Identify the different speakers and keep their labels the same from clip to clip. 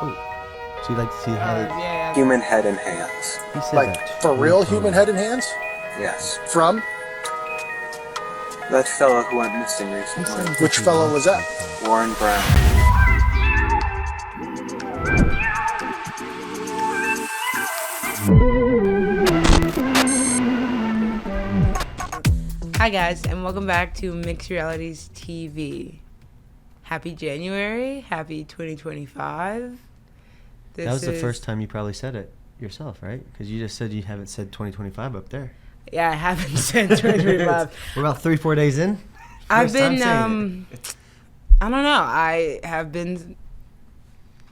Speaker 1: Oh, so you like to see how
Speaker 2: Yeah.
Speaker 3: Human head and hands.
Speaker 1: he said
Speaker 4: Like,
Speaker 1: that.
Speaker 4: for real human head and hands?
Speaker 3: Yes.
Speaker 4: From?
Speaker 3: That fellow who went missing recently.
Speaker 4: Which fellow was that?
Speaker 3: Warren Brown.
Speaker 2: Hi guys, and welcome back to Mixed Realities TV. Happy January, happy 2025.
Speaker 1: That was the first time you probably said it yourself, right? Because you just said you haven't said 2025 up there.
Speaker 2: Yeah, I haven't said 2025.
Speaker 1: We're about 3-4 days in.
Speaker 2: I've
Speaker 1: First time
Speaker 2: been,
Speaker 1: saying it.
Speaker 2: I don't know. I have been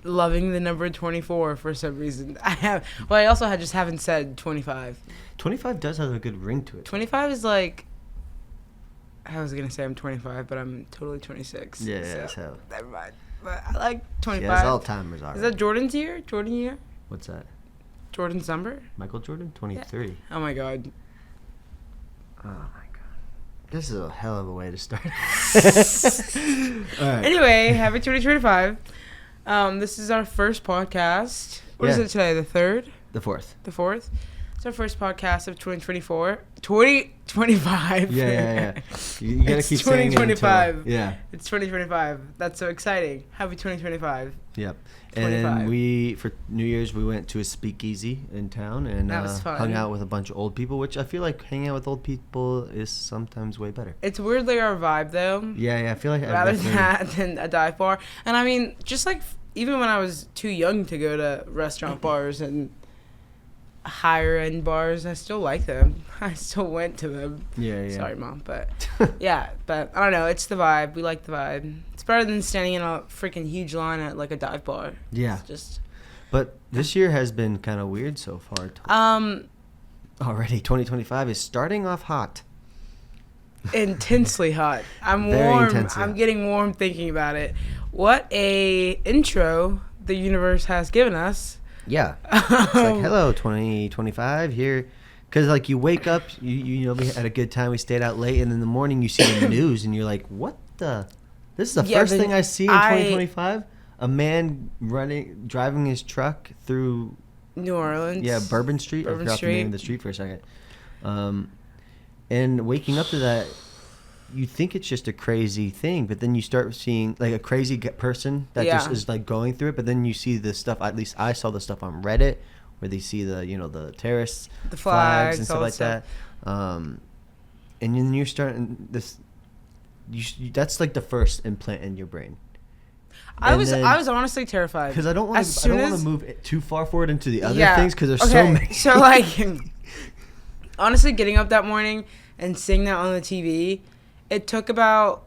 Speaker 2: loving the number 24 for some reason. I also just haven't said 25.
Speaker 1: 25 does have a good ring to it.
Speaker 2: 25 is like, I was going to say I'm 25, but I'm totally 26.
Speaker 1: Yeah,
Speaker 2: so never mind. But I like 25.
Speaker 1: Yeah, Alzheimer's already.
Speaker 2: Is that Jordan's year? Jordan year?
Speaker 1: What's that?
Speaker 2: Jordan's number?
Speaker 1: Michael Jordan? 23.
Speaker 2: Yeah. Oh my god.
Speaker 1: Oh my god. This is a hell of a way to start. All right.
Speaker 2: Anyway, happy 2025. This is our first podcast. What is it today? The 3rd?
Speaker 1: The 4th.
Speaker 2: The 4th? It's our first podcast of 2024. 2025.
Speaker 1: Yeah. You gotta
Speaker 2: It's
Speaker 1: keep saying it
Speaker 2: 2025.
Speaker 1: until, yeah.
Speaker 2: It's 2025. That's so exciting. Happy 2025.
Speaker 1: Yep.
Speaker 2: 25.
Speaker 1: And for New Year's, we went to a speakeasy in town and
Speaker 2: That was fun.
Speaker 1: hung out with a bunch of old people, which I feel like hanging out with old people is sometimes way better.
Speaker 2: It's weirdly our vibe, though.
Speaker 1: Yeah, I feel like
Speaker 2: Rather than a dive bar. And I mean, just like even when I was too young to go to restaurant bars and higher end bars, I still like them. I still went to them.
Speaker 1: Yeah.
Speaker 2: Sorry, Mom, but yeah, but I don't know. It's the vibe. We like the vibe. It's better than standing in a freaking huge line at like a dive bar.
Speaker 1: Yeah.
Speaker 2: It's just.
Speaker 1: But this year has been kind of weird so far. Already 2025 is starting off hot.
Speaker 2: Intensely hot. I'm
Speaker 1: Very
Speaker 2: warm.
Speaker 1: intensely
Speaker 2: I'm
Speaker 1: hot.
Speaker 2: getting warm thinking about it. What a intro the universe has given us.
Speaker 1: Yeah. It's like, hello, 2025 here. Because, like, you wake up, you know, we had a good time, we stayed out late, and in the morning you see the news, and you're like, what the? This is the first thing I see in 2025? A man driving his truck through
Speaker 2: New Orleans.
Speaker 1: Yeah, Bourbon Street. I forgot the name of the street for a second. And waking up to that, you think it's just a crazy thing, but then you start seeing like a crazy person that just is like going through it. But then you see the stuff. At least I saw the stuff on Reddit where they see the terrorists,
Speaker 2: the flags
Speaker 1: and stuff like that. And then you're starting this. That's like the first implant in your brain.
Speaker 2: I was honestly terrified
Speaker 1: because I don't want to move too far forward into the other things because there's so many.
Speaker 2: So like, honestly, getting up that morning and seeing that on the TV, it took about.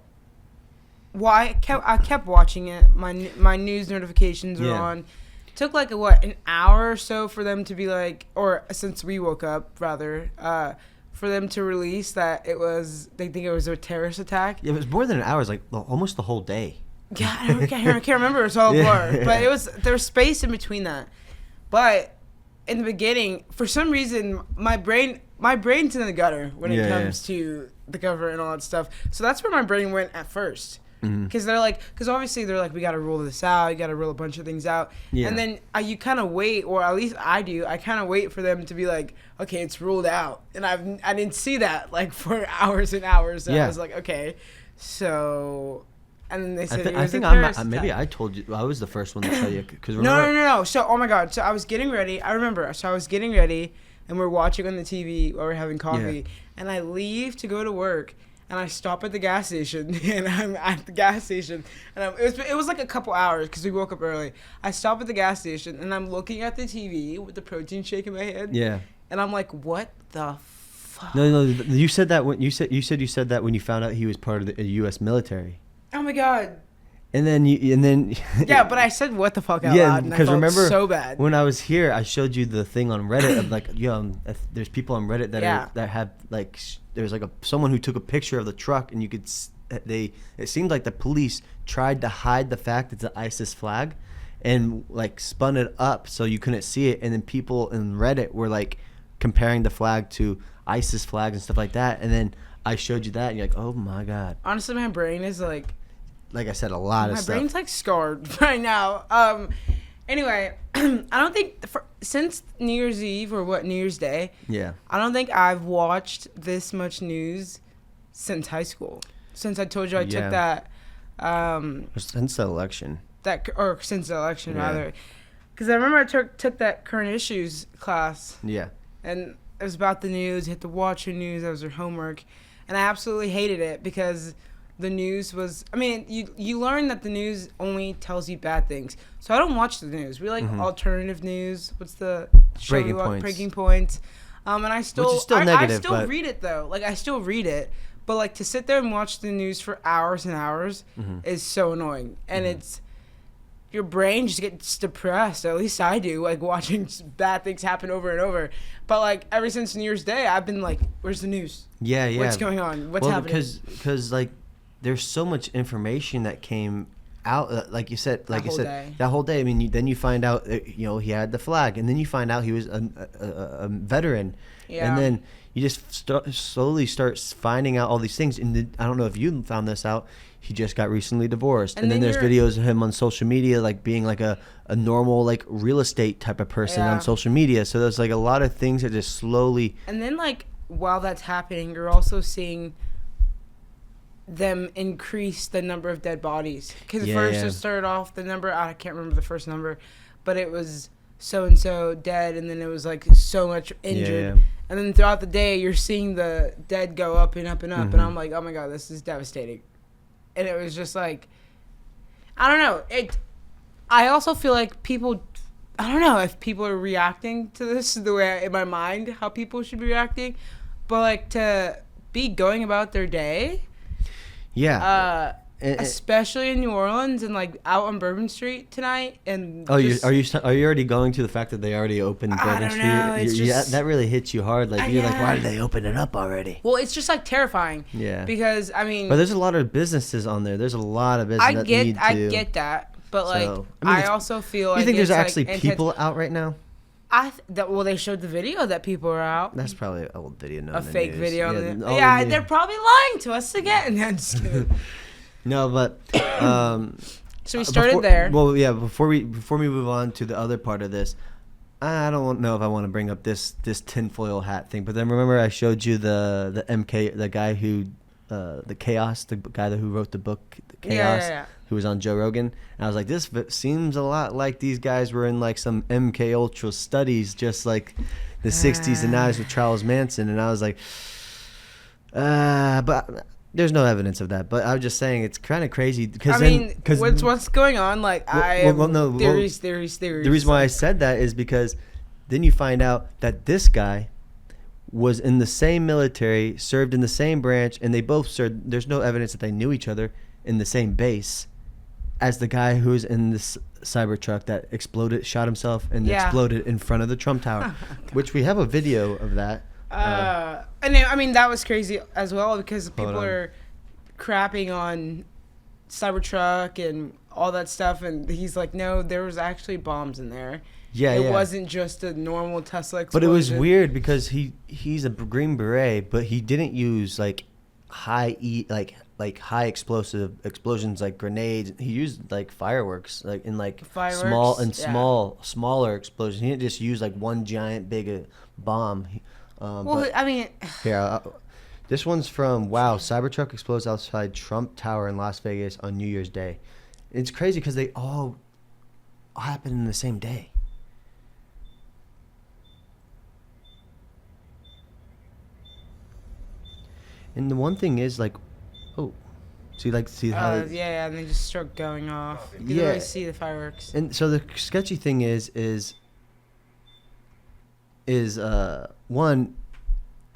Speaker 2: Well, I kept watching it. My news notifications were on. It took like an hour or so for them to be like, or since we woke up rather, for them to release that they think it was a terrorist attack.
Speaker 1: Yeah, it was more than an hour. It was like almost the whole day.
Speaker 2: Yeah, I can't remember. It's all a blur. But there was space in between that. But in the beginning, for some reason, my brain's in the gutter when it comes to the government and all that stuff. So that's where my brain went at first. Because obviously they're like, we got to rule this out. You got to rule a bunch of things out. Yeah. And then you kind of wait, or at least I do. I kind of wait for them to be like, okay, it's ruled out. And I didn't see that like for hours and hours. So I was like, okay, so. And then they said
Speaker 1: maybe I told you I was the first one to tell you because
Speaker 2: no. So oh my god, so I was getting ready. I remember. So I was getting ready, and we're watching on the TV while we're having coffee, and I leave to go to work, and I stop at the gas station, and I'm at the gas station, and it was like a couple hours because we woke up early. I stop at the gas station, and I'm looking at the TV with the protein shake in my hand. Yeah. And I'm like, what the fuck?
Speaker 1: No. You said that when you said that when you found out he was part of the U.S. military.
Speaker 2: Oh my god.
Speaker 1: And then
Speaker 2: yeah, but I said what the fuck out loud, and I felt
Speaker 1: remember
Speaker 2: so bad.
Speaker 1: When I was here, I showed you the thing on Reddit of like, there's people on Reddit that have like, there's like someone who took a picture of the truck, and you could it seemed like the police tried to hide the fact it's an ISIS flag, and like spun it up so you couldn't see it, and then people in Reddit were like comparing the flag to ISIS flags and stuff like that, and then I showed you that, and you're like, oh my god.
Speaker 2: Honestly, my brain is like
Speaker 1: I said, a lot of stuff.
Speaker 2: My brain's like scarred right now. Anyway, I don't think since New Year's Eve or New Year's Day.
Speaker 1: Yeah.
Speaker 2: I don't think I've watched this much news since high school. Since I told you I took that.
Speaker 1: Since the election.
Speaker 2: Since the election rather, because I remember I took that current issues class.
Speaker 1: Yeah.
Speaker 2: And it was about the news. You had to watch the news. That was your homework, and I absolutely hated it because the news was. I mean, you learn that the news only tells you bad things. So I don't watch the news. We like alternative news. What's the show
Speaker 1: Breaking Points.
Speaker 2: Breaking Points. And I still,
Speaker 1: which is still negative,
Speaker 2: I still read it though. Like I still read it, but like to sit there and watch the news for hours and hours is so annoying, and it's. Your brain just gets depressed. At least I do, like watching bad things happen over and over. But like ever since New Year's Day, I've been like, "Where's the news?
Speaker 1: Yeah.
Speaker 2: What's going on? What's happening?"
Speaker 1: Because like there's so much information that came out. Like you said, that whole day. I mean, then you find out, he had the flag, and then you find out he was a veteran, and then you just slowly start finding out all these things. And I don't know if you found this out. He just got recently divorced, and then there's videos of him on social media, like being like a normal like real estate type of person on social media. So there's like a lot of things that just slowly.
Speaker 2: And then like while that's happening, you're also seeing them increase the number of dead bodies. Because first it started off the number, I can't remember the first number, but it was so and so dead, and then it was like so much injured. And then throughout the day, you're seeing the dead go up and up and up, and I'm like, oh my god, this is devastating. And it was just like, I don't know. I also feel like people, I don't know if people are reacting to this the way in my mind how people should be reacting, but like to be going about their day.
Speaker 1: Yeah.
Speaker 2: Especially in New Orleans and like out on Bourbon Street tonight. And
Speaker 1: are you already going to the fact that they already opened Bourbon Street?
Speaker 2: I don't know.
Speaker 1: That really hits you hard. Like you're like, why did they open it up already?
Speaker 2: Well, it's just like terrifying.
Speaker 1: Yeah.
Speaker 2: Because I mean,
Speaker 1: but there's a lot of businesses on there. There's a lot of business.
Speaker 2: I get that, but like I also feel like
Speaker 1: you think there's actually people out right now?
Speaker 2: They showed the video that people are out.
Speaker 1: That's probably an old video.
Speaker 2: A fake video. They're probably lying to us again.
Speaker 1: No, but
Speaker 2: so we started there.
Speaker 1: Well, yeah. Before we move on to the other part of this, I don't know if I want to bring up this tinfoil hat thing. But then remember, I showed you the MK, the guy who, the Chaos, the guy who wrote the book, the Chaos, who was on Joe Rogan. And I was like, this seems a lot like these guys were in like some MK Ultra studies, just like the '60s and '90s with Charles Manson. And I was like, but. There's no evidence of that, but I was just saying it's kind of crazy because
Speaker 2: what's going on? Like theories.
Speaker 1: The reason why I said that is because then you find out that this guy was in the same military, served in the same branch, and they both served. There's no evidence that they knew each other in the same base as the guy who's in this Cybertruck that exploded, shot himself, and exploded in front of the Trump Tower, which we have a video of that.
Speaker 2: And I mean that was crazy as well because people are crapping on Cybertruck and all that stuff, and he's like, no, there was actually bombs in there. It wasn't just a normal Tesla explosion.
Speaker 1: But it was weird because he's a Green Beret, but he didn't use like high explosive explosions like grenades. He used like fireworks, like in like smaller explosions. He didn't just use like one giant big bomb. This one's from Cybertruck explodes outside Trump Tower in Las Vegas on New Year's Day. It's crazy because they all happened in the same day. And the one thing is like, see how
Speaker 2: and they just start going off. You can really see the fireworks.
Speaker 1: And so the sketchy thing is one,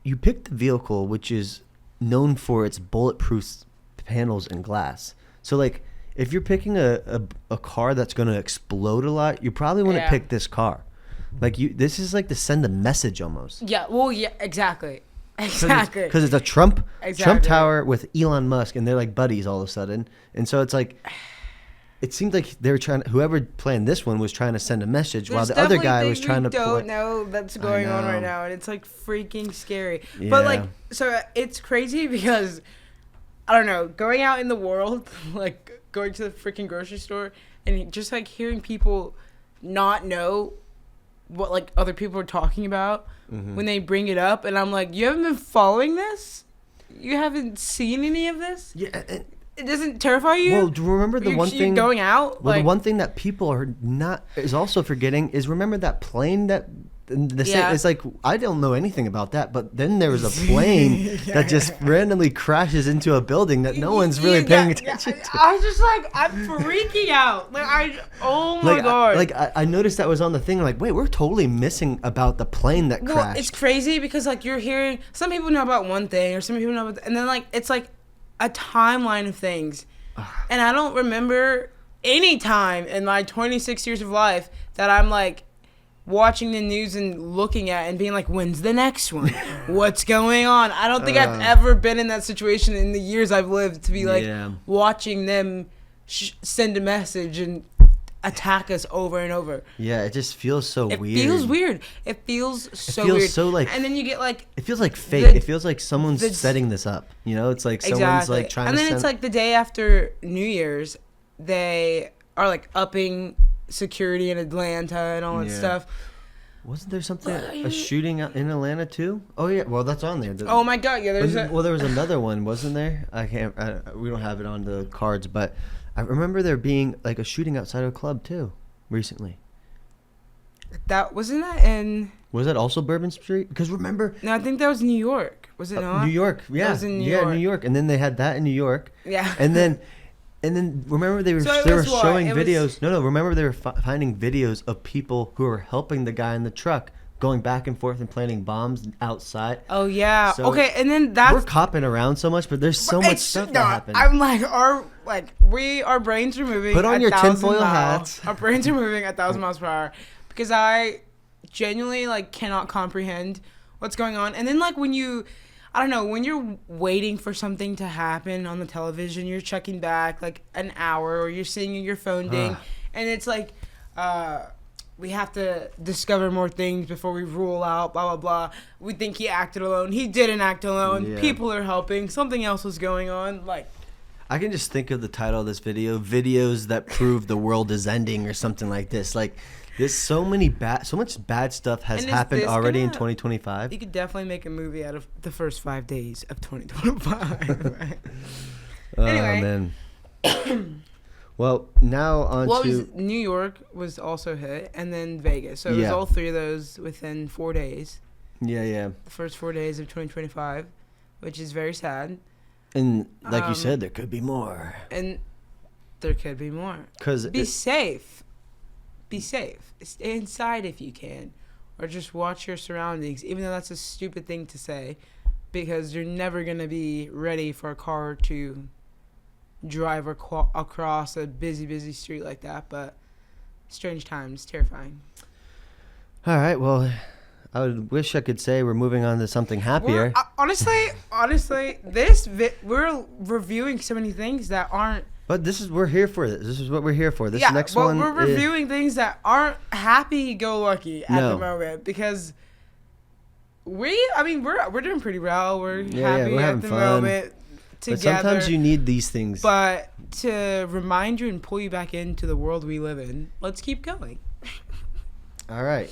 Speaker 1: you pick the vehicle which is known for its bulletproof panels and glass. So like if you're picking a car that's going to explode a lot, you probably want to pick this car. Like this is like to send a message almost.
Speaker 2: Yeah, well, yeah, exactly.
Speaker 1: Because it's a Trump Tower with Elon Musk, and they're like buddies all of a sudden. And so it's like, it seemed like they were whoever planned this one was trying to send a message, while the other guy was trying to.
Speaker 2: Don't know that's going on right now, and it's like freaking scary. Yeah. But like, so it's crazy because I don't know, going out in the world, like going to the freaking grocery store, and just like hearing people not know what like other people are talking about when they bring it up, and I'm like, you haven't been following this? You haven't seen any of this?
Speaker 1: Yeah.
Speaker 2: It doesn't terrify you?
Speaker 1: Well, do you remember the one thing
Speaker 2: going out?
Speaker 1: Well, the one thing that people is also forgetting is remember that plane that it's like I don't know anything about that, but then there was a plane that just randomly crashes into a building that no one's really paying attention to.
Speaker 2: I was just like, I'm freaking out. Like oh my god.
Speaker 1: I noticed that was on the thing. Like, wait, we're totally missing about the plane that crashed.
Speaker 2: Well, it's crazy because like you're hearing some people know about one thing or some people know about, and then like it's like a timeline of things, and I don't remember any time in my 26 years of life that I'm like watching the news and looking at and being like, when's the next one? What's going on? I don't think I've ever been in that situation in the years I've lived to be like watching them send a message and attack us over and over.
Speaker 1: Yeah, it just feels so weird.
Speaker 2: It feels weird. It feels so
Speaker 1: weird.
Speaker 2: Weird.
Speaker 1: So like,
Speaker 2: and then you get like,
Speaker 1: it feels like fake. It feels like someone's setting this up. You know, it's like someone's like trying to.
Speaker 2: And then it's like the day after New Year's, they are like upping security in Atlanta and all that stuff.
Speaker 1: Wasn't there something a shooting in Atlanta too? Oh yeah, well that's on there.
Speaker 2: Oh my god, yeah.
Speaker 1: There was another one, wasn't there? We don't have it on the cards, but I remember there being like a shooting outside of a club too, recently.
Speaker 2: Was that also Bourbon Street?
Speaker 1: Because remember?
Speaker 2: No, I think that was New York. Was it not?
Speaker 1: New York, yeah. That was in New York. New York, and then they had that in New York.
Speaker 2: Yeah.
Speaker 1: And then remember they were showing videos. No, remember they were finding videos of people who were helping the guy in the truck going back and forth and planting bombs outside.
Speaker 2: Oh yeah.
Speaker 1: So
Speaker 2: okay, and then that's
Speaker 1: we're copping around so much, but there's so much stuff that happened.
Speaker 2: I'm like our brains are moving.
Speaker 1: Put on your tinfoil hats.
Speaker 2: Our brains are moving at 1,000 miles per hour because I genuinely like cannot comprehend what's going on. And then like when you're waiting for something to happen on the television, you're checking back like an hour or you're seeing your phone ding, and it's like, we have to discover more things before we rule out, blah, blah, blah. We think he acted alone. He didn't act alone. Yeah. People are helping. Something else was going on. Like,
Speaker 1: I can just think of the title of this video, Videos That Prove the World is Ending or something like this. Like, there's so much bad stuff has happened already in 2025.
Speaker 2: You could definitely make a movie out of the first 5 days of 2025. Anyway.
Speaker 1: Man. Well, now on to...
Speaker 2: New York was also hit, and then Vegas. So it was all three of those within 4 days.
Speaker 1: Yeah.
Speaker 2: The first 4 days of 2025, which is very sad.
Speaker 1: And like you said, there could be more.
Speaker 2: And there could be more. Be safe. Be safe. Stay inside if you can. Or just watch your surroundings, even though that's a stupid thing to say, because you're never going to be ready for a car to drive across a busy street like that. But strange times, terrifying.
Speaker 1: All right, well, I would wish I could say we're moving on to something happier.
Speaker 2: Honestly, we're reviewing so many things that aren't.
Speaker 1: But we're here for this. This is what we're here for. This next one.
Speaker 2: We're reviewing things that aren't happy-go-lucky at the moment because we're doing pretty well. We're happy at the moment together.
Speaker 1: But sometimes you need these things.
Speaker 2: But to remind you and pull you back into the world we live in, let's keep going.
Speaker 1: All right.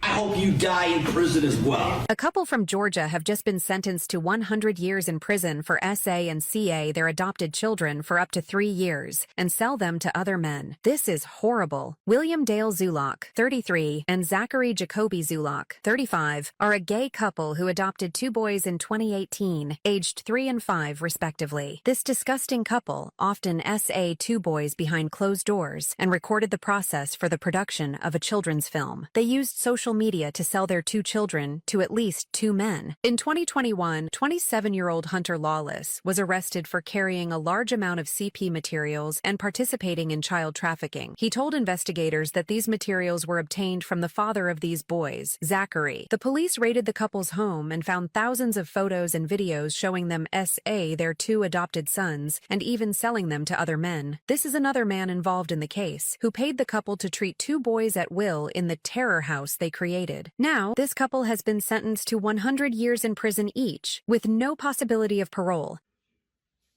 Speaker 5: I hope you die in prison as well.
Speaker 6: A couple from Georgia have just been sentenced to 100 years in prison for SA and CA their adopted children for up to 3 years and sell them to other men. This is horrible. William Dale Zulock, 33, and Zachary Jacoby Zulock, 35, are a gay couple who adopted 2 boys in 2018, aged 3 and 5 respectively. This disgusting couple, often SA 2 boys behind closed doors, and recorded the process for the production of a children's film. They used social media to sell their 2 children to at least 2 men. In 2021, 27-year-old Hunter Lawless was arrested for carrying a large amount of CP materials and participating in child trafficking. He told investigators that these materials were obtained from the father of these boys, Zachary. The police raided the couple's home and found thousands of photos and videos showing them SA their 2 adopted sons and even selling them to other men. This is another man involved in the case, who paid the couple to treat 2 boys at will in the terror house they created. Now, this couple has been sentenced to 100 years in prison each, with no possibility of parole.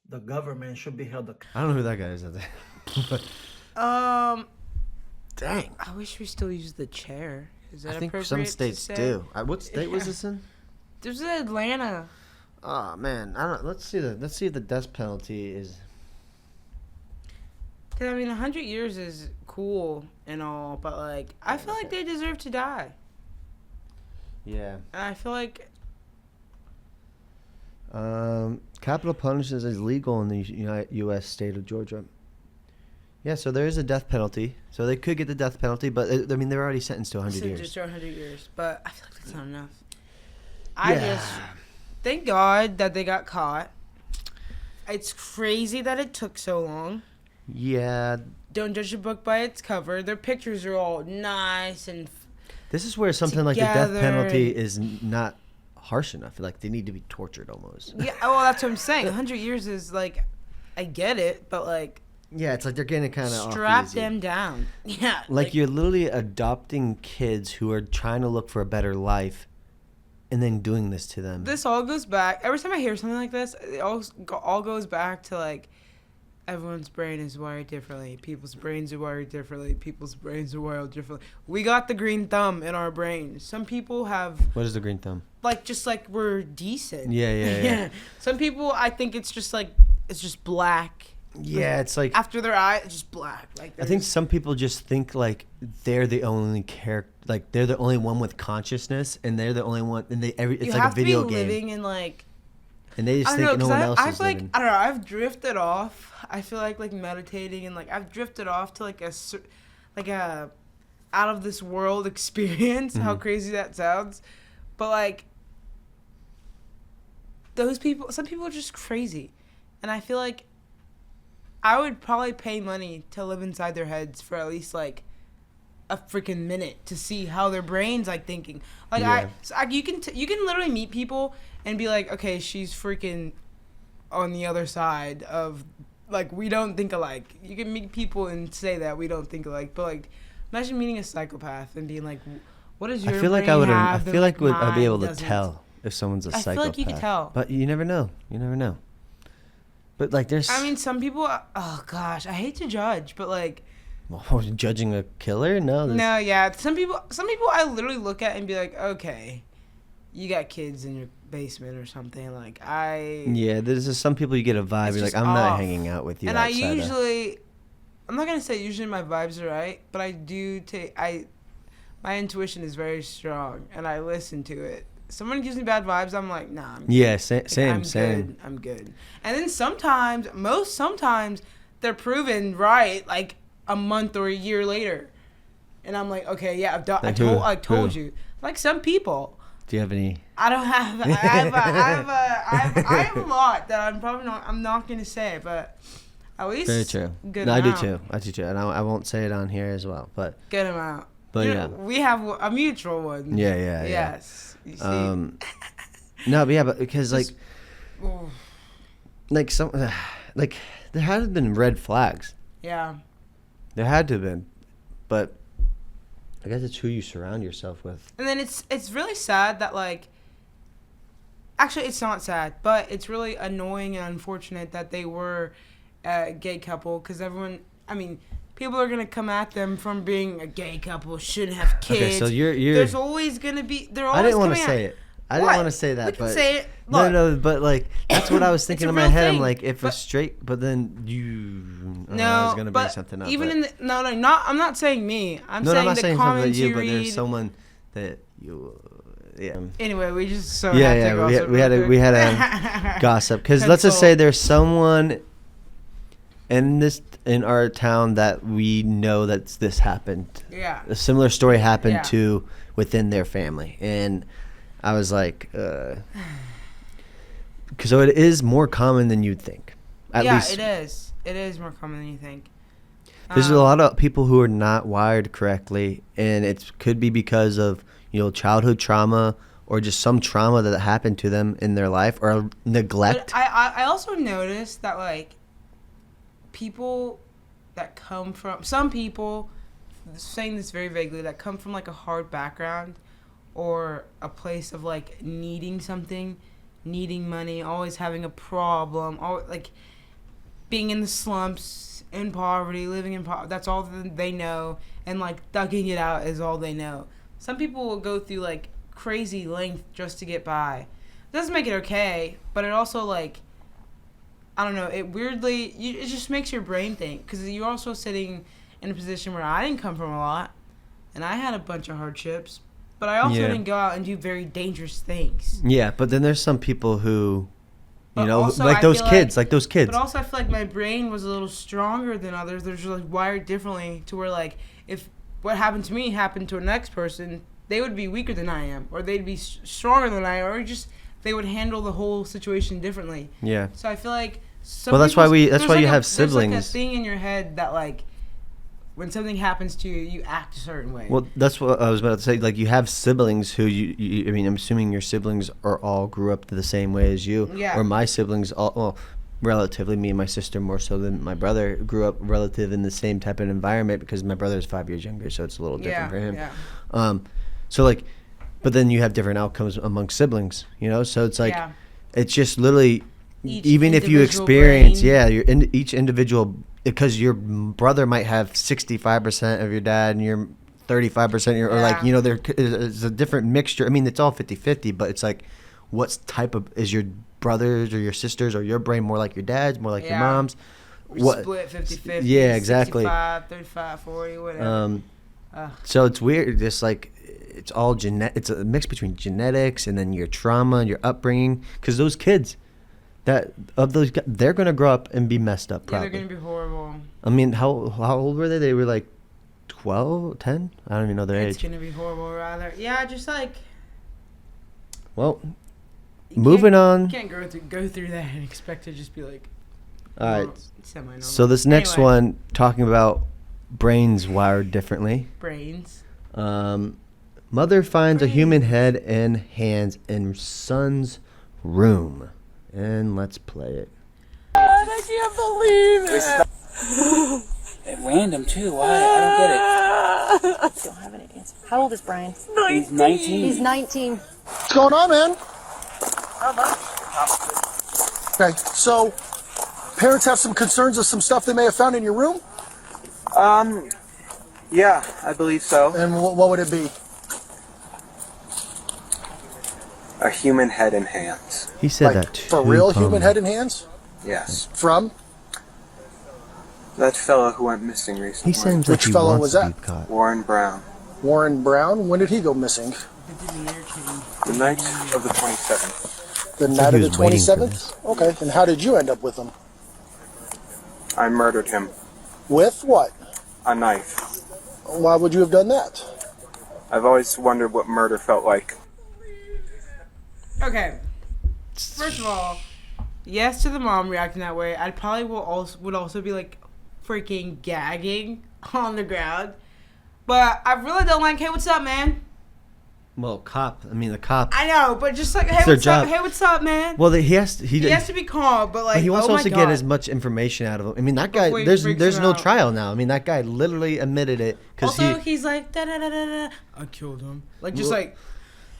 Speaker 7: The government should be held accountable.
Speaker 1: I don't know who that guy is. Dang.
Speaker 2: I wish we still use the chair. Is that
Speaker 1: I think
Speaker 2: appropriate
Speaker 1: some
Speaker 2: to
Speaker 1: states
Speaker 2: say?
Speaker 1: do. What state was this in?
Speaker 2: This is Atlanta.
Speaker 1: Oh man, I don't. Let's see if the death penalty is.
Speaker 2: Cause I mean, 100 years is cool and all, but like, I feel like they deserve to die.
Speaker 1: Yeah.
Speaker 2: And I feel like
Speaker 1: Capital punishment is legal in the U.S. state of Georgia. Yeah, so there is a death penalty. So they could get the death penalty, but I mean, they're already sentenced to 100 years.
Speaker 2: Just 100 years, but I feel like that's not enough. Thank God that they got caught. It's crazy that it took so long.
Speaker 1: Yeah.
Speaker 2: Don't judge a book by its cover. Their pictures are all nice and
Speaker 1: this is where something like the death penalty is not harsh enough. Like, they need to be tortured almost.
Speaker 2: Yeah, well, that's what I'm saying. 100 years is like, I get it, but like,
Speaker 1: yeah, it's like they're getting kind of
Speaker 2: strap them down. Yeah.
Speaker 1: Like you're literally adopting kids who are trying to look for a better life and then doing this to them.
Speaker 2: This all goes back. Every time I hear something like this, it all goes back to like, everyone's brain is wired differently. People's brains are wired differently. People's brains are wired differently. We got the green thumb in our brain. Some people have...
Speaker 1: What is the green thumb?
Speaker 2: Like, just like we're decent.
Speaker 1: Yeah.
Speaker 2: Some people, I think it's just like, it's just black.
Speaker 1: Yeah, it's like...
Speaker 2: After their eye, it's just black. Like,
Speaker 1: I think some people just think like they're the only character, like they're the only one with consciousness, and they're the only one, and it's like a video game.
Speaker 2: You have to be living in like...
Speaker 1: And they just think no one else is
Speaker 2: like,
Speaker 1: living.
Speaker 2: I don't know. I've drifted off. I feel like meditating and like I've drifted off to like a out of this world experience. How crazy that sounds, but like those people, some people are just crazy, and I feel like I would probably pay money to live inside their heads for at least like a freaking minute to see how their brain's like thinking. Like you can literally meet people and be like, okay, she's freaking on the other side of, like, we don't think alike. You can meet people and say that we don't think alike, but like, imagine meeting a psychopath and being like, what is your brain have?
Speaker 1: I feel like I'd be able to
Speaker 2: doesn't?
Speaker 1: tell if someone's a psychopath.
Speaker 2: I feel like you can tell,
Speaker 1: but you never know. But like, there's.
Speaker 2: I mean, some people. Oh gosh, I hate to judge, but like.
Speaker 1: Judging a killer? No.
Speaker 2: No, yeah. Some people I literally look at and be like, okay, you got kids in your basement or something. Like,
Speaker 1: Yeah, there's just some people you get a vibe. You're like, I'm not hanging out with you.
Speaker 2: And I'm not gonna say usually my vibes are right, but I do my intuition is very strong, and I listen to it. Someone gives me bad vibes, I'm like, nah. I'm
Speaker 1: yeah,
Speaker 2: good.
Speaker 1: same.
Speaker 2: I'm good. And then sometimes they're proven right, like a month or a year later, and I'm like, okay, yeah, I told you. Like some people.
Speaker 1: Do you have any?
Speaker 2: I don't have. I have a lot that I'm not gonna say, but at least
Speaker 1: very true.
Speaker 2: Good
Speaker 1: no,
Speaker 2: amount.
Speaker 1: I do too, and I won't say it on here as well, but
Speaker 2: good amount.
Speaker 1: But yeah,
Speaker 2: we have a mutual one.
Speaker 1: Yeah.
Speaker 2: Yes. You see?
Speaker 1: No, but because like there had been red flags.
Speaker 2: Yeah.
Speaker 1: There had to have been, but I guess it's who you surround yourself with.
Speaker 2: And then it's really sad that like. Actually, it's not sad, but it's really annoying and unfortunate that they were a gay couple, because people are gonna come at them from being a gay couple, shouldn't have kids.
Speaker 1: Okay, so you're.
Speaker 2: There's always gonna be.
Speaker 1: I didn't want to say it. I didn't want to say that.
Speaker 2: We can
Speaker 1: but
Speaker 2: say it. Look,
Speaker 1: no, but like that's what I was thinking in my head.
Speaker 2: thing,
Speaker 1: I'm like, if it's straight, but then I was gonna bring something up.
Speaker 2: Even I'm not saying me. I'm
Speaker 1: not
Speaker 2: saying
Speaker 1: saying
Speaker 2: the comments
Speaker 1: you,
Speaker 2: you
Speaker 1: but
Speaker 2: read.
Speaker 1: there's someone that you. Yeah.
Speaker 2: Anyway, we just
Speaker 1: we had a gossip because let's just say there's someone in our town that we know that this happened.
Speaker 2: Yeah.
Speaker 1: A similar story happened to within their family, and I was like, so it is more common than you'd think. At least
Speaker 2: it is. It is more common than you think.
Speaker 1: There's a lot of people who are not wired correctly, and it could be because of childhood trauma or just some trauma that happened to them in their life or neglect.
Speaker 2: But I also noticed that like people that come from some people, saying this very vaguely, that come from like a hard background or a place of like needing something, needing money, always having a problem, like being in the slumps in poverty, living in poverty. That's all that they know, and like thugging it out is all they know. Some people will go through like crazy length just to get by. It doesn't make it okay, but it also like, I don't know, it just makes your brain think, because you're also sitting in a position where I didn't come from a lot, and I had a bunch of hardships, but I also didn't go out and do very dangerous things.
Speaker 1: Yeah, but then there's some people who,
Speaker 2: But
Speaker 1: like those kids.
Speaker 2: But also I feel like my brain was a little stronger than others. They're just like wired differently to where like if what happened to me happened to a next person, they would be weaker than I am, or they'd be stronger than I am, or just they would handle the whole situation differently.
Speaker 1: Yeah.
Speaker 2: So I feel like
Speaker 1: that's why you have siblings.
Speaker 2: There's like a thing in your head that like when something happens to you, you act a certain way.
Speaker 1: Well, that's what I was about to say. Like, you have siblings who I mean, I'm assuming your siblings all grew up the same way as you.
Speaker 2: Yeah.
Speaker 1: Or my siblings relatively, me and my sister more so than my brother, grew up relative in the same type of environment because my brother is 5 years younger, so it's a little different for him.
Speaker 2: Yeah.
Speaker 1: So like, but then you have different outcomes among siblings, so it's like, it's just literally, even if you experience, each individual, because your brother might have 65% of your dad and you're 35% or like, there's a different mixture. I mean, it's all 50-50, but it's like, what type of, is your brothers or your sisters or your brain more like your dad's, more like your mom's?
Speaker 2: What split 50-50?
Speaker 1: Yeah, exactly.
Speaker 2: 65, 35, 40, whatever.
Speaker 1: So it's weird. Just like, it's all it's a mix between genetics and then your trauma and your upbringing. Because those kids, they're gonna grow up and be messed up. Probably.
Speaker 2: Yeah, they're gonna be horrible.
Speaker 1: I mean, how old were they? They were like 12, 10? I don't even know their age.
Speaker 2: It's gonna be horrible, rather. Yeah, just like.
Speaker 1: Well, moving on.
Speaker 2: You can't go through that and expect to just be like.
Speaker 1: All right.
Speaker 2: Semi-normal.
Speaker 1: So this next one, talking about brains wired differently.
Speaker 2: Brains.
Speaker 1: Mother finds a human head and hands in son's room. And let's play it.
Speaker 7: God, I can't believe it.
Speaker 8: At random, too. Why? I don't get it.
Speaker 7: I don't have any answer. How old is Brian?
Speaker 8: 19. He's 19.
Speaker 7: He's 19.
Speaker 4: What's going on, man? Okay, so parents have some concerns of some stuff they may have found in your room?
Speaker 3: Yeah, I believe so.
Speaker 4: And what would it be?
Speaker 3: A human head and hands.
Speaker 1: He said
Speaker 4: Like,
Speaker 1: that too.
Speaker 4: for real human head and hands?
Speaker 3: Yes.
Speaker 4: From?
Speaker 3: That fellow who went missing recently.
Speaker 1: He seems like
Speaker 4: Which
Speaker 1: he
Speaker 4: fellow
Speaker 1: wants
Speaker 4: was
Speaker 1: to
Speaker 4: that?
Speaker 1: be caught.
Speaker 3: Warren Brown.
Speaker 4: Warren Brown? When did he go missing?
Speaker 3: The night of the 27th.
Speaker 4: The night of
Speaker 1: he
Speaker 4: the
Speaker 1: was waiting for
Speaker 4: 27th? Okay, and how did you end up with him?
Speaker 3: I murdered him.
Speaker 4: With what?
Speaker 3: A knife.
Speaker 4: Why would you have done that?
Speaker 3: I've always wondered what murder felt like.
Speaker 2: Okay. First of all, yes to the mom reacting that way. I probably would also be like freaking gagging on the ground. But I really don't like, hey, what's up, man?
Speaker 1: Well, the cop.
Speaker 2: I know, but just like, hey,
Speaker 1: It's their
Speaker 2: what's up?
Speaker 1: job.
Speaker 2: Hey, what's up, man?
Speaker 1: Well, he has to
Speaker 2: be calm, but like,
Speaker 1: he wants
Speaker 2: oh
Speaker 1: us
Speaker 2: my
Speaker 1: to
Speaker 2: God.
Speaker 1: get as much information out of him. I mean, that guy.
Speaker 2: Before he
Speaker 1: There's
Speaker 2: freaks him
Speaker 1: no
Speaker 2: out.
Speaker 1: trial now. I mean, that guy literally admitted it because
Speaker 2: Also, he's like, da da da da da. I killed him. Like, just like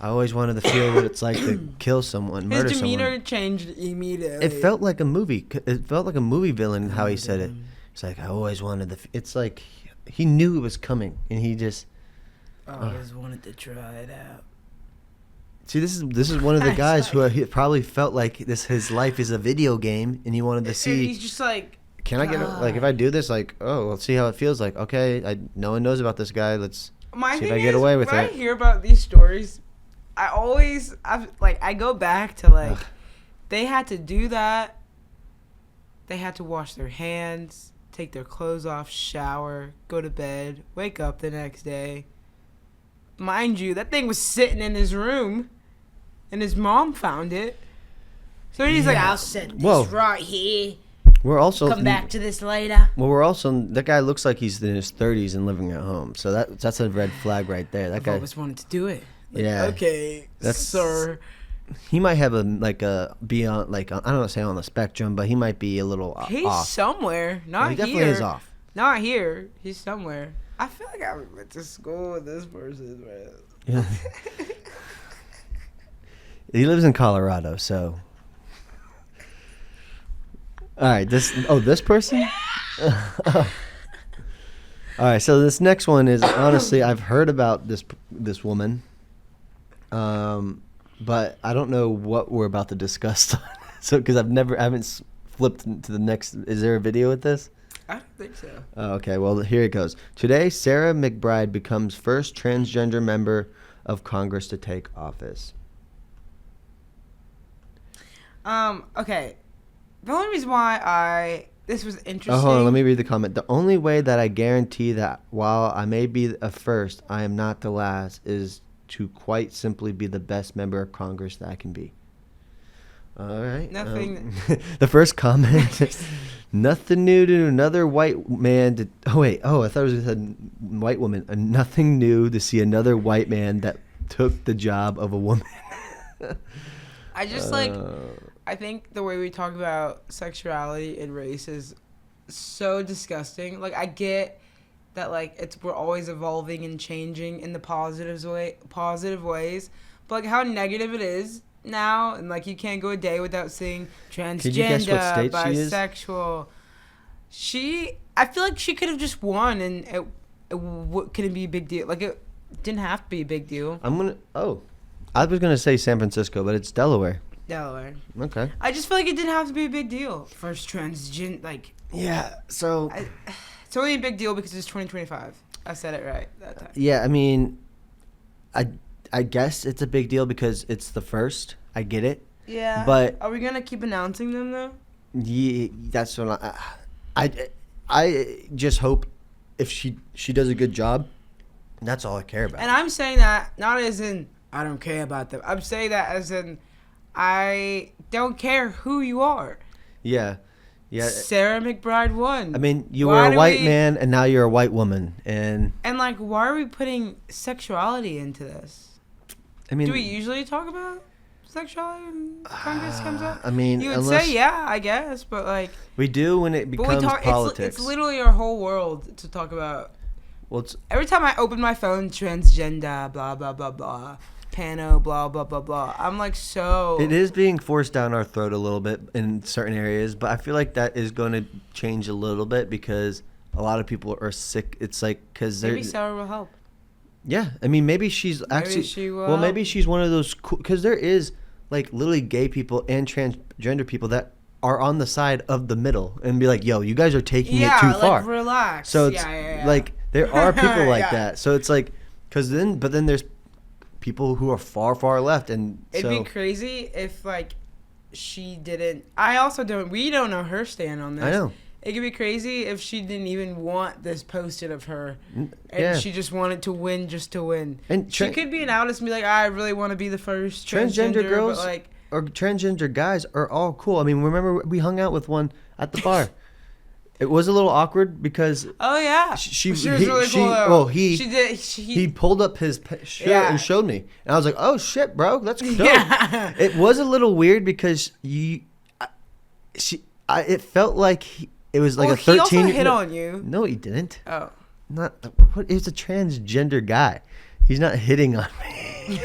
Speaker 1: I always wanted to feel what it's like to kill someone, murder
Speaker 2: his demeanor
Speaker 1: someone.
Speaker 2: changed immediately.
Speaker 1: It felt like a movie. It felt like a movie villain how he said it. It's like, I always wanted to. It's like he knew it was coming, and he just.
Speaker 2: I always wanted to try it out.
Speaker 1: See, this is one of the guys who he probably felt like his life is a video game, and he wanted to see.
Speaker 2: He's just like,
Speaker 1: can I get like if I do this, like, oh, let's see how it feels like. Okay, no one knows about this guy. Let's see if I get away with
Speaker 2: when
Speaker 1: it.
Speaker 2: I hear about these stories, I go back to like, they had to do that. They had to wash their hands, take their clothes off, shower, go to bed, wake up the next day. Mind you, that thing was sitting in his room, and his mom found it. So he's like, I'll set this right here.
Speaker 1: We're also
Speaker 2: Come back to this later.
Speaker 1: Well, that guy looks like he's in his 30s and living at home. So that's a red flag right there. That guy
Speaker 2: always wanted to do it. Like,
Speaker 1: yeah.
Speaker 2: Okay, sir.
Speaker 1: He might have be on I don't want to say on the spectrum, but he might be a little off.
Speaker 2: He's somewhere, not
Speaker 1: he
Speaker 2: here.
Speaker 1: Definitely is off.
Speaker 2: Not here. He's somewhere. I feel like I went to school with this person, man.
Speaker 1: Yeah. He lives in Colorado, so. All right, this person? All right, so this next one is honestly I've heard about this woman, but I don't know what we're about to discuss. So because I haven't flipped to the next. Is there a video with this?
Speaker 2: I don't think so.
Speaker 1: Oh, okay, well here it goes. Today, Sarah McBride becomes first transgender member of Congress to take office.
Speaker 2: Okay. The only reason why this was interesting.
Speaker 1: Oh, hold on, let me read the comment. The only way that I guarantee that while I may be a first, I am not the last, is to quite simply be the best member of Congress that I can be. All right.
Speaker 2: Nothing.
Speaker 1: The first comment. Nothing new to another white man. I thought it was a white woman. Nothing new to see another white man that took the job of a woman.
Speaker 2: I just I think the way we talk about sexuality and race is so disgusting. Like, I get that, like, we're always evolving and changing in the positive ways, but like how negative it is now, and like you can't go a day without seeing transgender,
Speaker 1: Can you guess what state
Speaker 2: bisexual. I feel like she could have just won, and it couldn't be a big deal. Like, it didn't have to be a big deal.
Speaker 1: I was gonna say San Francisco, but it's Delaware.
Speaker 2: Delaware.
Speaker 1: Okay.
Speaker 2: I just feel like it didn't have to be a big deal. First transgender, like.
Speaker 1: Yeah. So.
Speaker 2: It's only a big deal because it's 2025. I said it right that time.
Speaker 1: Yeah, I mean, I guess it's a big deal because it's the first. I get it.
Speaker 2: Yeah.
Speaker 1: But
Speaker 2: are we gonna keep announcing them though?
Speaker 1: Yeah, that's what I just hope if she does a good job. That's all I care about.
Speaker 2: And I'm saying that not as in I don't care about them. I'm saying that as in I don't care who you are.
Speaker 1: Yeah. Yeah.
Speaker 2: Sarah McBride won.
Speaker 1: I mean, you were a white man and now you're a white woman, and like,
Speaker 2: why are we putting sexuality into this?
Speaker 1: I mean,
Speaker 2: do we usually talk about sexuality when Congress comes up?
Speaker 1: I mean,
Speaker 2: you would say yeah, I guess, but like
Speaker 1: we do when it becomes politics.
Speaker 2: It's literally our whole world to talk about.
Speaker 1: Well,
Speaker 2: every time I open my phone, transgender, blah blah blah blah, pano, blah blah blah blah. I'm like, so.
Speaker 1: It is being forced down our throat a little bit in certain areas, but I feel like that is going to change a little bit because a lot of people are sick. It's like because
Speaker 2: maybe Sarah will help.
Speaker 1: Yeah, I mean, maybe she's actually. Well, maybe she's one of those because there is like literally gay people and transgender people that are on the side of the middle and be like, yo, you guys are taking it too far.
Speaker 2: Like, relax.
Speaker 1: So it's like there are people like that. So it's like but then there's people who are far, far left, and
Speaker 2: it'd be crazy if like she didn't. We don't know her stand on this.
Speaker 1: I know.
Speaker 2: It could be crazy if she didn't even want this posted of her, and she just wanted to win just to win. And she could be an outist and be like, I really want to be the first transgender
Speaker 1: girls,
Speaker 2: but like,
Speaker 1: or transgender guys are all cool. I mean, remember we hung out with one at the bar. It was a little awkward because she was really cool. He pulled up his shirt and showed me, and I was like, oh shit, bro, that's dope. Yeah. It was a little weird because it felt like it was like a 13.
Speaker 2: He also hit on you.
Speaker 1: No, he didn't.
Speaker 2: Oh,
Speaker 1: he was a transgender guy. He's not hitting on me.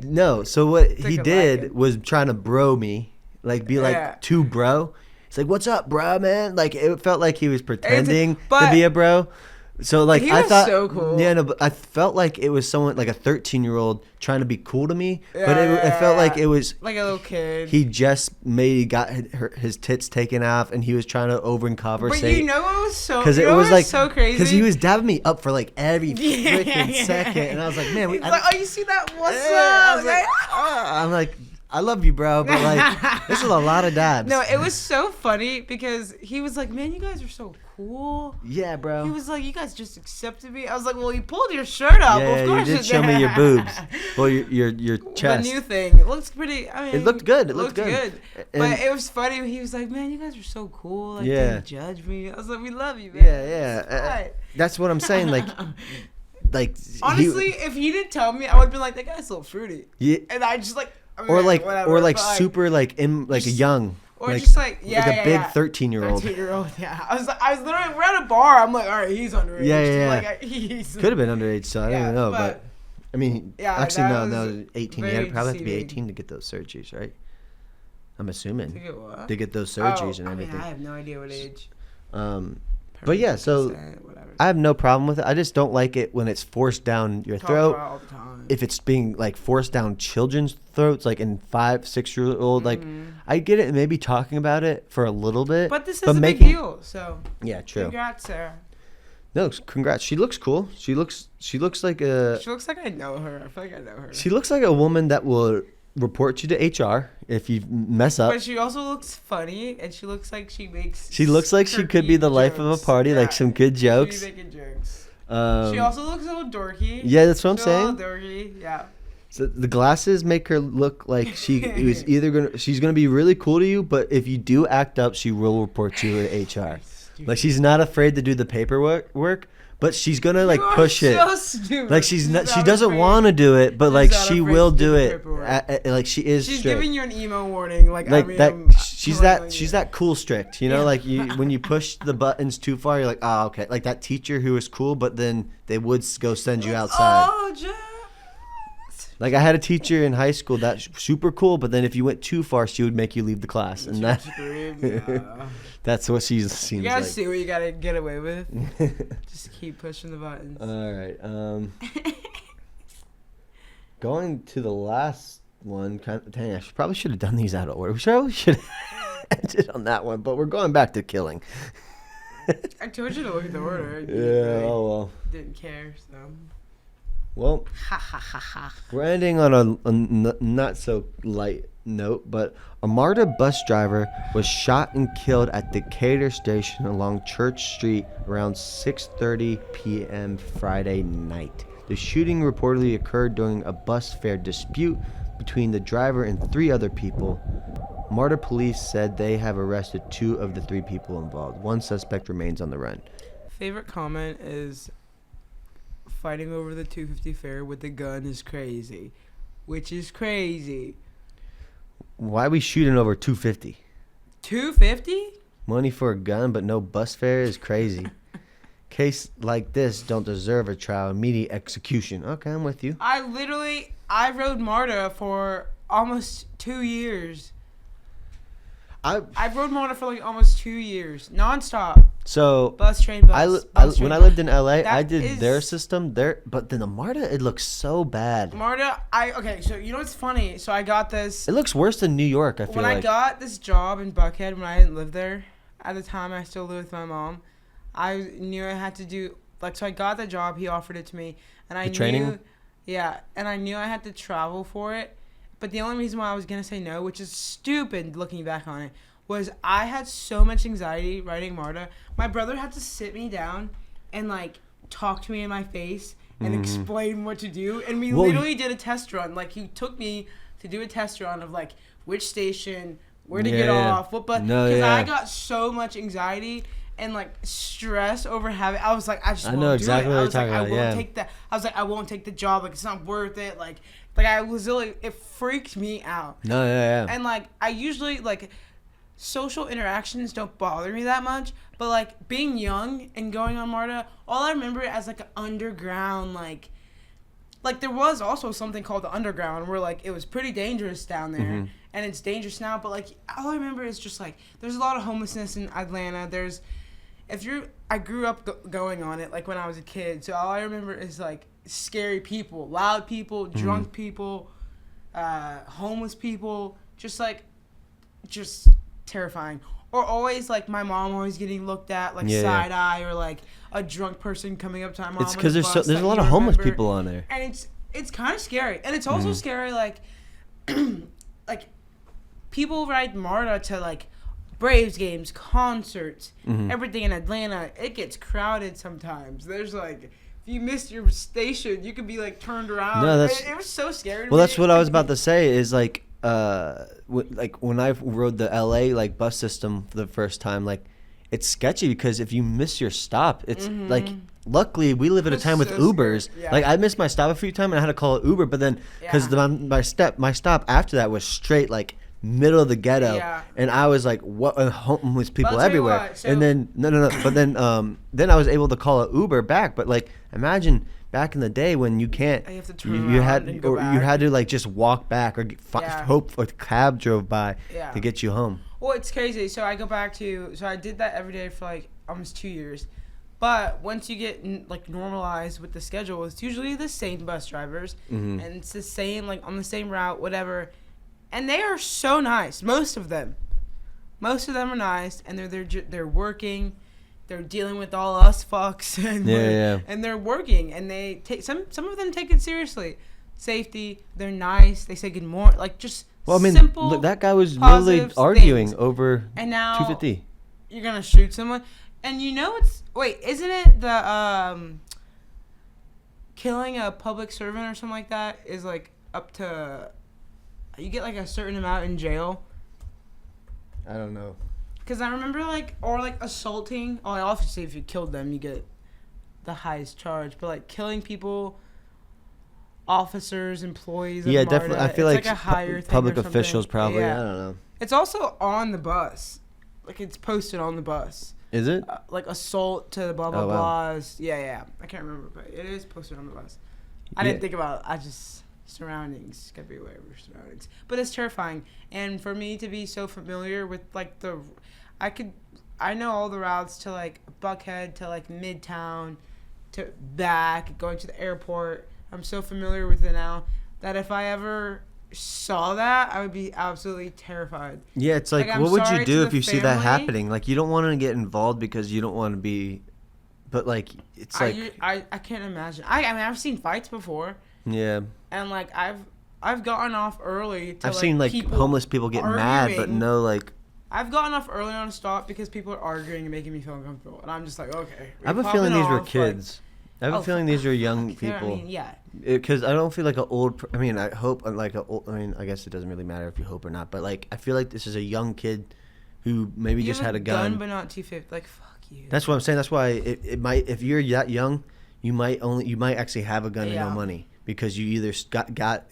Speaker 1: No. So what he did was trying to bro me, like be like too bro. He's like, "What's up, bro, man?" Like it felt like he was pretending to be a bro. So like
Speaker 2: he
Speaker 1: I
Speaker 2: was
Speaker 1: thought,
Speaker 2: so cool.
Speaker 1: Yeah, no, but I felt like it was someone like a 13-year-old trying to be cool to me. But it felt like it was
Speaker 2: like a little kid.
Speaker 1: He just got his tits taken off, and he was trying to overcompensate.
Speaker 2: But you know what was so?
Speaker 1: Because it was like
Speaker 2: so crazy.
Speaker 1: Because he was dabbing me up for like every freaking second, and I was like, man,
Speaker 2: he's like, oh, you see that? What's up?
Speaker 1: I'm like. I love you, bro, but like, this is a lot of dabs.
Speaker 2: No, it was so funny because he was like, man, you guys are so cool.
Speaker 1: Yeah, bro.
Speaker 2: He was like, you guys just accepted me. I was like, well, you pulled your shirt up.
Speaker 1: Yeah,
Speaker 2: of course
Speaker 1: you did show me your boobs. Well, your chest.
Speaker 2: The new thing. It looks pretty. I mean,
Speaker 1: it looked good. It looked good.
Speaker 2: But it was funny. He was like, man, you guys are so cool. Like, don't judge me. I was like, we love you, man.
Speaker 1: Yeah. That's what I'm saying. Like
Speaker 2: honestly, if he didn't tell me, I would have been like, that guy's a little fruity. Yeah. And I just like. I mean,
Speaker 1: or super like a young,
Speaker 2: or like, just like
Speaker 1: a big 13-year-old.
Speaker 2: 13-year-old, yeah. I was literally we're at a bar. I'm like, all right, he's underage.
Speaker 1: Yeah.
Speaker 2: Like,
Speaker 1: could have been underage, so I don't even know. But I mean, actually, no, 18. You had probably have to be 18 to get those surgeries, right? I'm assuming.
Speaker 2: To get what?
Speaker 1: To get those surgeries and
Speaker 2: I mean,
Speaker 1: everything.
Speaker 2: I have no idea what age.
Speaker 1: But yeah, so
Speaker 2: whatever.
Speaker 1: I have no problem with it. I just don't like it when it's forced down your
Speaker 2: Talk
Speaker 1: throat.
Speaker 2: about all the time.
Speaker 1: If it's being like forced down children's throats, like in 5-6-year-old, like I get it. Maybe talking about it for a little bit.
Speaker 2: But this is a big deal. So
Speaker 1: yeah, true.
Speaker 2: Congrats, Sarah.
Speaker 1: No, congrats. She looks cool. She looks like a.
Speaker 2: She looks like I know her. I feel like I know her.
Speaker 1: She looks like a woman that will report you to HR if you mess up.
Speaker 2: But she also looks funny, and she looks like she makes.
Speaker 1: She looks like she could be the life of a party, like some good jokes.
Speaker 2: She's making jokes. She also looks a little dorky.
Speaker 1: Yeah, that's what I'm saying.
Speaker 2: A little dorky, yeah.
Speaker 1: So the glasses make her look like she's gonna be really cool to you, but if you do act up, she will report you to HR. Like she's not afraid to do the paperwork, but she's gonna like push it.
Speaker 2: So stupid.
Speaker 1: Like she doesn't want to do it, but like she will do it. Like she is.
Speaker 2: She's
Speaker 1: strict.
Speaker 2: giving you an emo warning. Like I mean,
Speaker 1: that. She's that cool strict. You know, like when you push the buttons too far, you're like, oh okay. Like that teacher who was cool, but then they would go send you outside.
Speaker 2: Oh,
Speaker 1: like I had a teacher in high school that's super cool, but then if you went too far, she would make you leave the class, and that's what she seems like.
Speaker 2: You gotta see what you gotta get away with. Just keep pushing the buttons.
Speaker 1: All right. Going to the last one. Dang, I probably should have done these out of order. We probably should have ended on that one, but we're going back to killing.
Speaker 2: I told you to look at the order.
Speaker 1: Yeah. Oh well.
Speaker 2: Didn't care. So.
Speaker 1: Well, we're ending on a not so light note, but a MARTA bus driver was shot and killed at Decatur Station along Church Street around 6:30 p.m. Friday night. The shooting reportedly occurred during a bus fare dispute between the driver and 3 other people. MARTA police said they have arrested 2 of the 3 people involved. 1 suspect remains on the run.
Speaker 2: Favorite comment is, fighting over the 250 fare with a gun is crazy, which is crazy.
Speaker 1: Why are we shooting over 250?
Speaker 2: 250?
Speaker 1: Money for a gun, but no bus fare is crazy. Case like this don't deserve a trial, immediate execution. Okay, I'm with you.
Speaker 2: I rode MARTA for almost 2 years. I rode MARTA for like almost 2 years, nonstop.
Speaker 1: So
Speaker 2: bus, train, bus.
Speaker 1: When I lived in LA, I did their system there, but then the MARTA, it looks so bad.
Speaker 2: MARTA, okay, so you know what's funny? So I got this.
Speaker 1: It looks worse than New York. I feel
Speaker 2: when
Speaker 1: like
Speaker 2: I got this job in Buckhead when I didn't live there at the time, I still lived with my mom. I knew I had to do so I got the job. He offered it to me, and I knew,
Speaker 1: training?
Speaker 2: Yeah, and I knew I had to travel for it. But the only reason why I was gonna say no, which is stupid looking back on it, was I had so much anxiety riding MARTA. My brother had to sit me down and like talk to me in my face and explain what to do. And we literally did a test run. Like he took me to do a test run of like which station, where to get off, what button. Because I got so much anxiety and like stress over having. I was like, I
Speaker 1: know exactly what you're talking about. Yeah.
Speaker 2: I was like, I won't take the job. Like it's not worth it. Like I was really. It freaked me out.
Speaker 1: No, yeah.
Speaker 2: And like I usually like. Social interactions don't bother me that much, but like being young and going on MARTA, all I remember as like an underground like there was also something called the underground where like it was pretty dangerous down there, and it's dangerous now. But like all I remember is just like there's a lot of homelessness in Atlanta. I grew up going on it like when I was a kid, so all I remember is like scary people, loud people, drunk people, homeless people, just terrifying. Or always like my mom always getting looked at like side eye, or like a drunk person coming up to my mom.
Speaker 1: It's because there's a lot of homeless people on there,
Speaker 2: and it's kind of scary. And it's also scary like like people ride MARTA to like Braves games, concerts, everything in Atlanta. It gets crowded sometimes. There's like if you missed your station, you could be like turned around.
Speaker 1: No,
Speaker 2: it was so scary.
Speaker 1: Well, that's what I was about to say. Is like when I rode the LA like bus system for the first time, like it's sketchy because if you miss your stop, it's like luckily we live at a time with Ubers.
Speaker 2: Yeah.
Speaker 1: Like I missed my stop a few times and I had to call an Uber, but then because my stop after that was straight like middle of the ghetto,
Speaker 2: Yeah.
Speaker 1: and I was like, what? Homeless people
Speaker 2: I'll tell you
Speaker 1: everywhere.
Speaker 2: what, so-
Speaker 1: And then no, but then I was able to call an Uber back. But like, imagine back in the day when you can't,
Speaker 2: You have to turn
Speaker 1: you
Speaker 2: around
Speaker 1: had
Speaker 2: and go
Speaker 1: or you
Speaker 2: back.
Speaker 1: had to like just walk back or
Speaker 2: Yeah.
Speaker 1: hope a cab drove by
Speaker 2: Yeah.
Speaker 1: to get you home.
Speaker 2: Well, it's crazy. So I go back to, so I did that every day for like almost 2 years. But once you get like normalized with the schedule, it's usually the same bus drivers, and it's the same, like on the same route, whatever. And they are so nice. Most of them are nice, and they're working. They're dealing with all us fucks, and and they're working, and they take some of them take it seriously. Safety, they're nice. They say good morning, like just simple.
Speaker 1: Look, that guy was literally
Speaker 2: positive
Speaker 1: arguing
Speaker 2: things.
Speaker 1: over
Speaker 2: And now
Speaker 1: 250.
Speaker 2: you're gonna shoot someone, and you know isn't it the killing a public servant or something like that is like up to, you get like a certain amount in jail.
Speaker 1: I don't know.
Speaker 2: Because I remember or assaulting. Oh, obviously if you killed them, you get the highest charge. But like killing people, officers, employees. Of
Speaker 1: Yeah,
Speaker 2: MARTA,
Speaker 1: definitely. I feel
Speaker 2: it's
Speaker 1: like
Speaker 2: a higher thing
Speaker 1: public
Speaker 2: or something.
Speaker 1: officials probably.
Speaker 2: Yeah.
Speaker 1: I don't know.
Speaker 2: It's also on the bus. Like it's posted on the bus.
Speaker 1: Is it?
Speaker 2: Like assault to the blah blah
Speaker 1: Oh, wow.
Speaker 2: blahs. Yeah. I can't remember, but it is posted on the bus. I
Speaker 1: Yeah.
Speaker 2: didn't think about it. I just surroundings. Gotta be aware of your surroundings. But it's terrifying. And for me to be so familiar with like I know all the routes to like Buckhead to like Midtown to back going to the airport. I'm so familiar with it now that if I ever saw that, I would be absolutely terrified.
Speaker 1: Yeah, it's like
Speaker 2: I'm
Speaker 1: what would
Speaker 2: sorry
Speaker 1: you
Speaker 2: to
Speaker 1: do
Speaker 2: the
Speaker 1: if you see that
Speaker 2: family.
Speaker 1: happening? Like you don't want to get involved because you don't want to be, but like it's like
Speaker 2: I can't imagine. I mean I've seen fights before,
Speaker 1: yeah.
Speaker 2: and like I've gotten off early.
Speaker 1: I've seen like homeless people get mad, but
Speaker 2: arguing.
Speaker 1: no like.
Speaker 2: I've gotten off early on a stop because people are arguing and making me feel uncomfortable, and I'm just like, okay.
Speaker 1: I have a feeling these were kids. I have a feeling these are young people.
Speaker 2: I mean, yeah.
Speaker 1: Because I don't feel like an old. I mean, I hope like a old. I mean, I guess it doesn't really matter if you hope or not. But like, I feel like this is a young kid who maybe
Speaker 2: You
Speaker 1: just
Speaker 2: have
Speaker 1: had a gun.
Speaker 2: but not 250. Like fuck you.
Speaker 1: That's what I'm saying. That's why it might. If you're that young, you might actually have a gun and no money because you either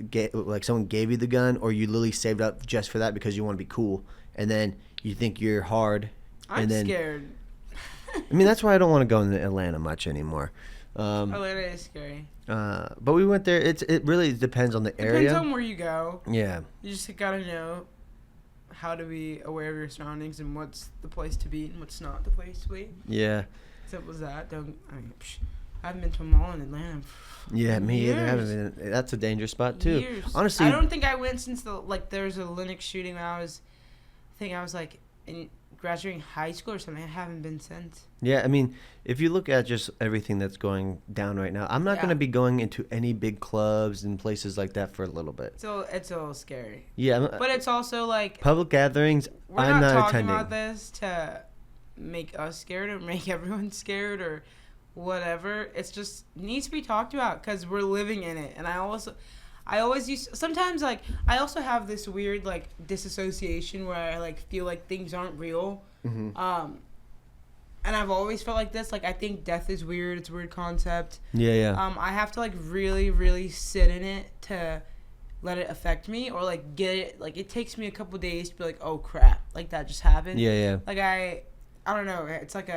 Speaker 1: get like someone gave you the gun or you literally saved up just for that because you want to be cool, and then you think you're hard.
Speaker 2: I'm scared.
Speaker 1: I mean, that's why I don't want to go into Atlanta much anymore.
Speaker 2: Atlanta is scary.
Speaker 1: But we went there. It really depends on the area.
Speaker 2: Depends on where you go.
Speaker 1: Yeah.
Speaker 2: You just gotta know how to be aware of your surroundings and what's the place to be and what's not the place to be.
Speaker 1: Yeah.
Speaker 2: Simple as that. I haven't been to a mall in Atlanta.
Speaker 1: Yeah, me either. I
Speaker 2: Years.
Speaker 1: haven't been. That's a dangerous spot too.
Speaker 2: Years.
Speaker 1: Honestly,
Speaker 2: I don't think I went since there was a Linux shooting when I was like in graduating high school or something. I haven't been since.
Speaker 1: Yeah, I mean, if you look at just everything that's going down right now, I'm not going to be going into any big clubs and places like that for a little bit.
Speaker 2: So it's a little scary.
Speaker 1: Yeah,
Speaker 2: but it's also like
Speaker 1: public gatherings.
Speaker 2: We're
Speaker 1: I'm not
Speaker 2: talking
Speaker 1: attending.
Speaker 2: about this to make us scared or make everyone scared or whatever. It's just needs to be talked about because we're living in it. And I always use sometimes like I also have this weird like disassociation where I like feel like things aren't real.
Speaker 1: Mm-hmm.
Speaker 2: And I've always felt like this. Like I think death is weird. It's a weird concept.
Speaker 1: Yeah.
Speaker 2: I have to like really, really sit in it to let it affect me or like get it. Like it takes me a couple days to be like, oh crap, like that just happened.
Speaker 1: Yeah.
Speaker 2: Like I don't know. It's like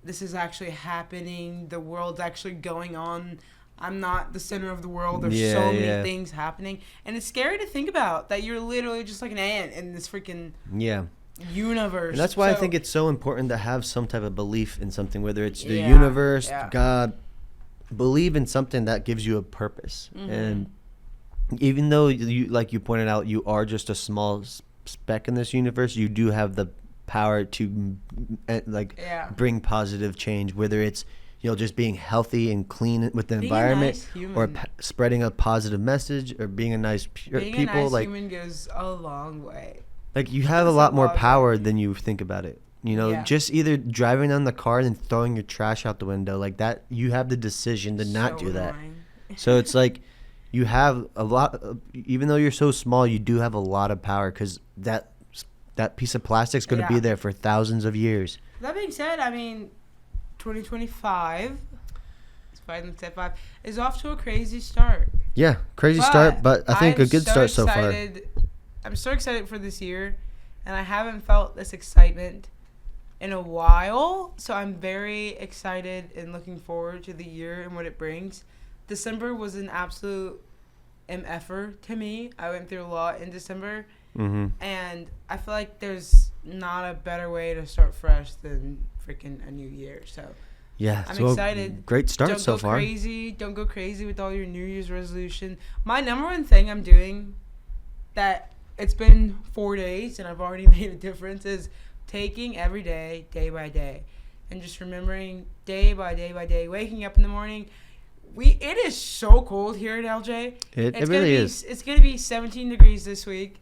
Speaker 2: this is actually happening. The world's actually going on. I'm not the center of the world. There's so many things happening. And it's scary to think about that you're literally just like an ant in this freaking universe.
Speaker 1: And that's why I think it's so important to have some type of belief in something, whether it's the universe, God. Believe in something that gives you a purpose. Mm-hmm. And even though, like you pointed out, you are just a small speck in this universe, you do have the power to bring positive change, whether it's just being healthy and clean with the environment, or spreading a positive message, or being a nice people.
Speaker 2: Being a nice human goes a long way.
Speaker 1: Like you have a lot more power than you think about it. Just either driving on the car and then throwing your trash out the window like that. You have the decision to not do that. So it's like you have a lot. Even though you're so small, you do have a lot of power because that piece of plastic is going to be there for thousands of years.
Speaker 2: That being said, I mean, 2025 is off to a crazy start.
Speaker 1: Yeah, crazy start, but I think a good start so far.
Speaker 2: I'm so excited for this year, and I haven't felt this excitement in a while. So I'm very excited and looking forward to the year and what it brings. December was an absolute MFer to me. I went through a lot in December, and I feel like there's not a better way to start fresh than freaking a new year. So
Speaker 1: yeah,
Speaker 2: I'm
Speaker 1: so
Speaker 2: excited.
Speaker 1: Great start so far.
Speaker 2: Don't go crazy with all your New Year's resolution. My number one thing I'm doing that it's been 4 days and I've already made a difference is taking every day, day by day, and just remembering day by day by day, waking up in the morning. It is so cold here at LJ.
Speaker 1: It really is.
Speaker 2: It's gonna be 17 degrees this week.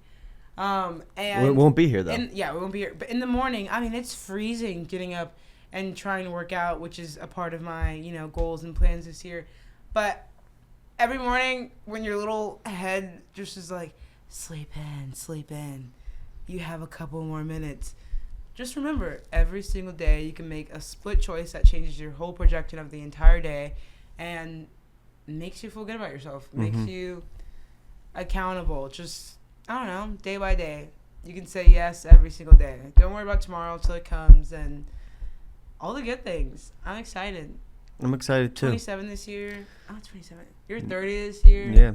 Speaker 2: And
Speaker 1: it won't be here though.
Speaker 2: Yeah, it won't be here. But in the morning, I mean, it's freezing getting up and trying to work out, which is a part of my, goals and plans this year. But every morning when your little head just is like, sleep in, you have a couple more minutes. Just remember, every single day you can make a split choice that changes your whole projection of the entire day and makes you feel good about yourself, makes you accountable. Just, I don't know, day by day. You can say yes every single day. Don't worry about tomorrow until it comes and all the good things. I'm excited.
Speaker 1: I'm excited too.
Speaker 2: 27 this year. Oh, 27. You're 30 this year.
Speaker 1: Yeah.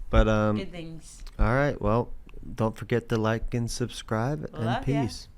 Speaker 1: But
Speaker 2: good things.
Speaker 1: All right. Well, don't forget to like and subscribe, and
Speaker 2: Love ya.
Speaker 1: peace.